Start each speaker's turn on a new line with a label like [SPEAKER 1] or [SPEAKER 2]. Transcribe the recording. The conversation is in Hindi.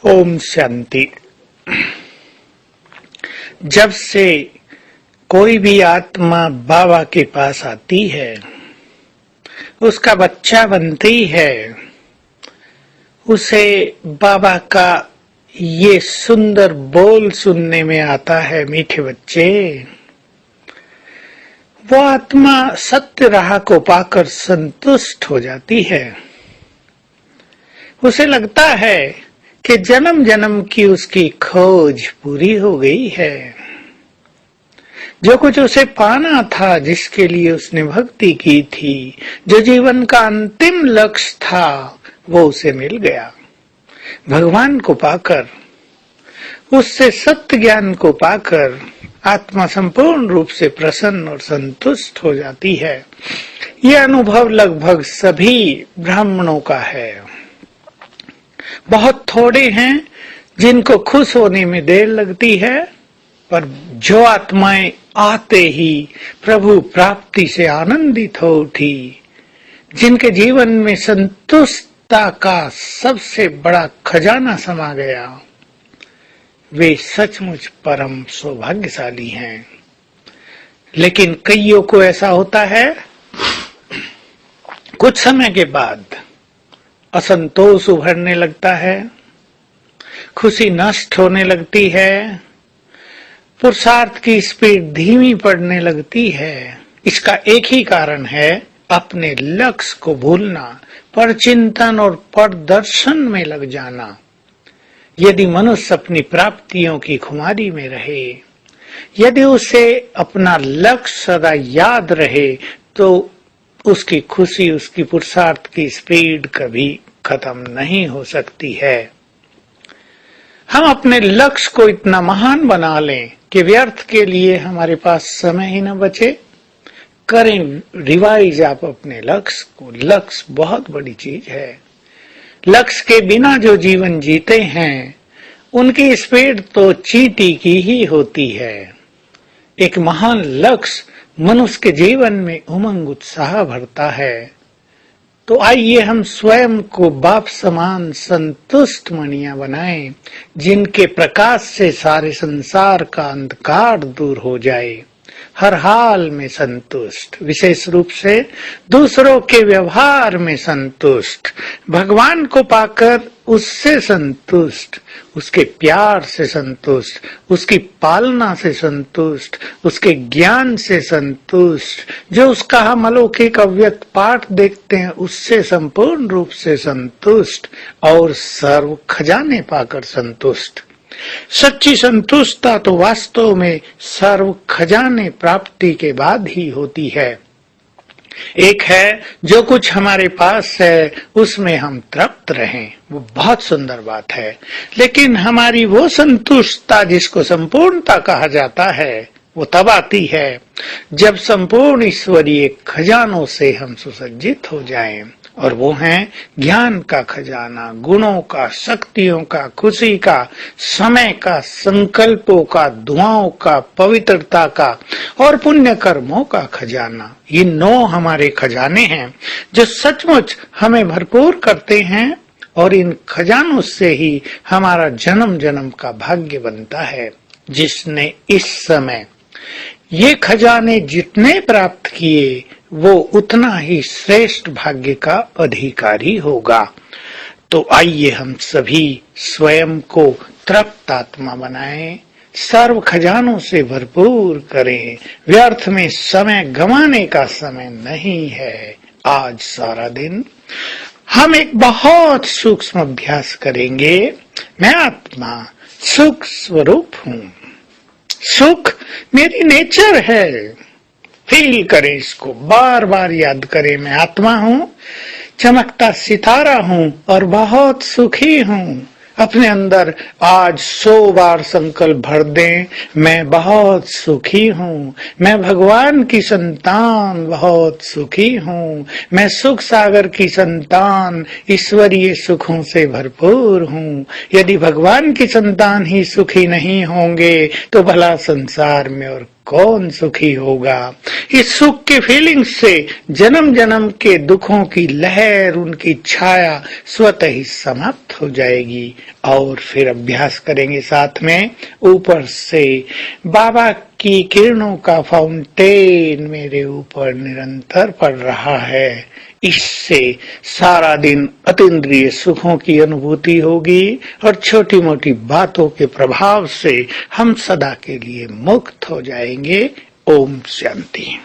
[SPEAKER 1] ओम शांति। जब से कोई भी आत्मा बाबा के पास आती है, उसका बच्चा बनती है, उसे बाबा का ये सुंदर बोल सुनने में आता है, मीठे बच्चे। वो आत्मा सत्य राह को पाकर संतुष्ट हो जाती है। उसे लगता है कि जन्म जन्म की उसकी खोज पूरी हो गई है। जो कुछ उसे पाना था, जिसके लिए उसने भक्ति की थी, जो जीवन का अंतिम लक्ष्य था, वो उसे मिल गया। भगवान को पाकर, उससे सत्य ज्ञान को पाकर आत्मा संपूर्ण रूप से प्रसन्न और संतुष्ट हो जाती है। यह अनुभव लगभग सभी ब्राह्मणों का है। बहुत थोड़े हैं जिनको खुश होने में देर लगती है, पर जो आत्माएं आते ही प्रभु प्राप्ति से आनंदित हो उठी, जिनके जीवन में संतुष्टता का सबसे बड़ा खजाना समा गया, वे सचमुच परम सौभाग्यशाली हैं। लेकिन कईयों को ऐसा होता है, कुछ समय के बाद असंतोष उभरने लगता है, खुशी नष्ट होने लगती है, पुरुषार्थ की स्पीड धीमी पड़ने लगती है। इसका एक ही कारण है, अपने लक्ष्य को भूलना, परचिंतन और परदर्शन में लग जाना। यदि मनुष्य अपनी प्राप्तियों की खुमारी में रहे, यदि उसे अपना लक्ष्य सदा याद रहे, तो उसकी खुशी, उसकी पुरुषार्थ की स्पीड कभी खत्म नहीं हो सकती है। हम अपने लक्ष्य को इतना महान बना लें कि व्यर्थ के लिए हमारे पास समय ही न बचे। करें रिवाइज आप अपने लक्ष्य को। लक्ष्य बहुत बड़ी चीज है। लक्ष्य के बिना जो जीवन जीते हैं, उनकी स्पीड तो चींटी की ही होती है। एक महान लक्ष्य मनुष्य के जीवन में उमंग उत्साह भरता है। तो आइए हम स्वयं को बाप समान संतुष्ट मणियां बनाएं, जिनके प्रकाश से सारे संसार का अंधकार दूर हो जाए। हर हाल में संतुष्ट, विशेष रूप से दूसरों के व्यवहार में संतुष्ट, भगवान को पाकर उससे संतुष्ट, उसके प्यार से संतुष्ट, उसकी पालना से संतुष्ट, उसके ज्ञान से संतुष्ट, जो उसका हम अलौकिक अव्यक्त पाठ देखते हैं उससे संपूर्ण रूप से संतुष्ट, और सर्व खजाने पाकर संतुष्ट। सच्ची संतुष्टता तो वास्तव में सर्व खजाने प्राप्ति के बाद ही होती है। एक है, जो कुछ हमारे पास है उसमें हम तृप्त रहें, वो बहुत सुंदर बात है। लेकिन हमारी वो संतुष्टता जिसको संपूर्णता कहा जाता है, वो तब आती है जब संपूर्ण ईश्वरीय खजानों से हम सुसज्जित हो जाएं, और वो हैं ज्ञान का खजाना, गुणों का, शक्तियों का, खुशी का, समय का, संकल्पों का, दुआओं का, पवित्रता का और पुण्य कर्मों का खजाना। ये 9 हमारे खजाने हैं जो सचमुच हमें भरपूर करते हैं, और इन खजानों से ही हमारा जन्म जन्म का भाग्य बनता है। जिसने इस समय ये खजाने जितने प्राप्त किए, वो उतना ही श्रेष्ठ भाग्य का अधिकारी होगा। तो आइए हम सभी स्वयं को तृप्त आत्मा बनाएं, सर्व खजानों से भरपूर करें। व्यर्थ में समय गंवाने का समय नहीं है। आज सारा दिन हम एक बहुत सूक्ष्म अभ्यास करेंगे। मैं आत्मा सुख स्वरूप हूँ, सुख मेरी नेचर है। फील करें इसको, बार बार याद करें। मैं आत्मा हूँ, चमकता सितारा हूँ और बहुत सुखी हूँ। अपने अंदर आज 100 बार संकल्प भर दें, मैं बहुत सुखी हूँ, मैं भगवान की संतान बहुत सुखी हूँ, मैं सुख सागर की संतान ईश्वरीय सुखों से भरपूर हूँ। यदि भगवान की संतान ही सुखी नहीं होंगे, तो भला संसार में और कौन सुखी होगा। इस सुख के फीलिंग्स से जन्म जन्म के दुखों की लहर, उनकी छाया स्वतः ही समाप्त हो जाएगी। और फिर अभ्यास करेंगे साथ में। ऊपर से बाबा की किरणों का फाउंटेन मेरे ऊपर निरंतर पड़ रहा है। इससे सारा दिन अतीन्द्रिय सुखों की अनुभूति होगी और छोटी मोटी बातों के प्रभाव से हम सदा के लिए मुक्त हो जाएंगे। ओम शांति।